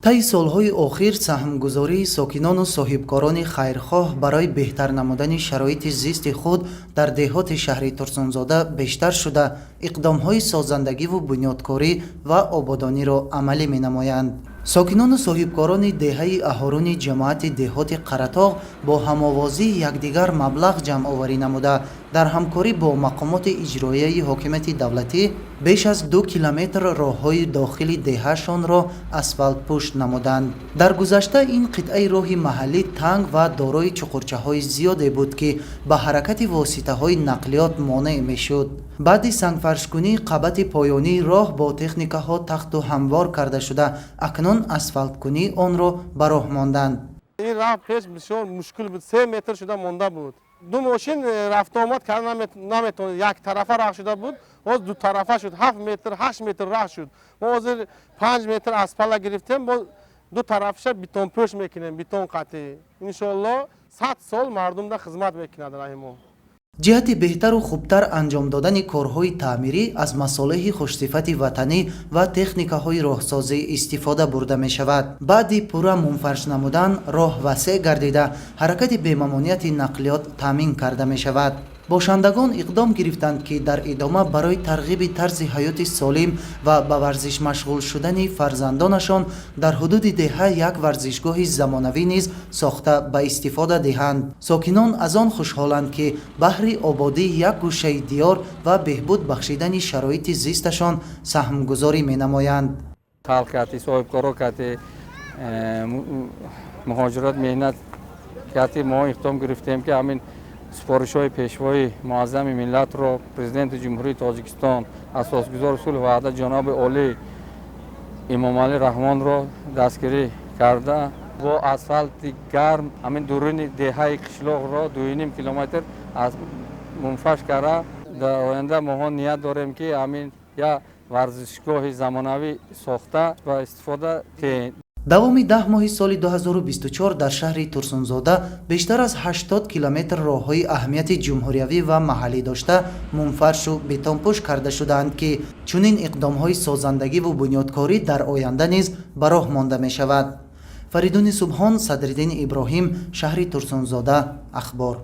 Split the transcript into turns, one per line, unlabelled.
طی سالهای اخیر سهمگذاری ساکنان و صاحبکاران خیرخواه برای بهتر نمودن شرایط زیست خود در دهات شهر ترسونزاده بیشتر شده، اقدامهای سازندگی و بنیادکاری و آبادانی را عملی می نمایند. ساکنان و صاحبکاران دهه اهارون جماعت دهات قرطاغ با هم‌آوازی یکدیگر مبلغ جمع آوری نموده در همکاری با مقامات اجرایی حاکمیت دولتی بیش از 2 کیلومتر راه‌های داخلی دهه‌شان را اسفالت پوش نمودند. در گذشته این قطعه راه محلی تنگ و دارای چقرچه‌های زیادی بود که به حرکت واسطه‌های نقلیات مانع می‌شد. بعد سنگفرش‌کنی قبط پایانی راه با تکنیک‌ها تخت و هموار کرده شده، اکنون اسفالت کنی آن را به راه ماندند.
این راه پیش بسیار مشکل بود، 3 متر شده مانده بود. دو ماشین رفت آمد کردن نمیتونه، یک طرفه راه شده بود، باز دو طرفه شد، 7 متر 8 متر راه شد. ما حاضر 5 متر اسفالت گرفتیم، با دو طرفش بتون پوش میکنیم، بتون قطعی. ان شاء الله 100 سال مردم را خدمت میکنه در ما.
جهت بهتر و خوبتر انجام دادن کارهای تعمیری از مصالح خوشصفت وطنی و تکنیک‌های راهسازی استفاده برده می شود. بعد پورا منفرش نمودن راه وسیع گردیده حرکت بی‌ممانعیت نقلیات تامین کرده می شود. باشندگان اقدام گرفتند که در ادامه برای ترغیب طرز حیات سالم و به ورزش مشغول شدن فرزندانشان در حدود دهه یک ورزشگاه زمانوی نیز ساخته به استفاده دهند. ساکنان از آن خوشحالند که بهر آبادی یک گوشه دیار و بهبود بخشیدن شرایط زیستشان سهمگذاری می نمایند.
خلق کردی، صاحبکارا کردی، مهاجرت مهنت کردی، ما اقدام گرفتیم که همین سپارش‌های پیشوای معظم ملت را پرزیدنت جمهوری تاجیکستان اساسگزار اصول وحدت جناب عالی امام علی رحمان را دستگیری کرده با اسفالت گرم همین درون دهه قشلاق را 2.5 کیلومتر از منفش کرده. در آینده ما نیت داریم که همین یا ورزشگاه زمانوی ساخته و استفاده کنیم.
دوام 10 ماه سال 2024 در شهر ترسونزاده بیشتر از 80 کیلومتر راه‌های اهمیت جمهوریوی و محلی داشته منفرش و بتونپوش کرده شدند که چنین اقدام‌های سازندگی و بنیادکاری در آینده نیز به راه مانده می شود. فریدون سبحان، صدرالدین ابراهیم، شهر ترسونزاده. اخبار.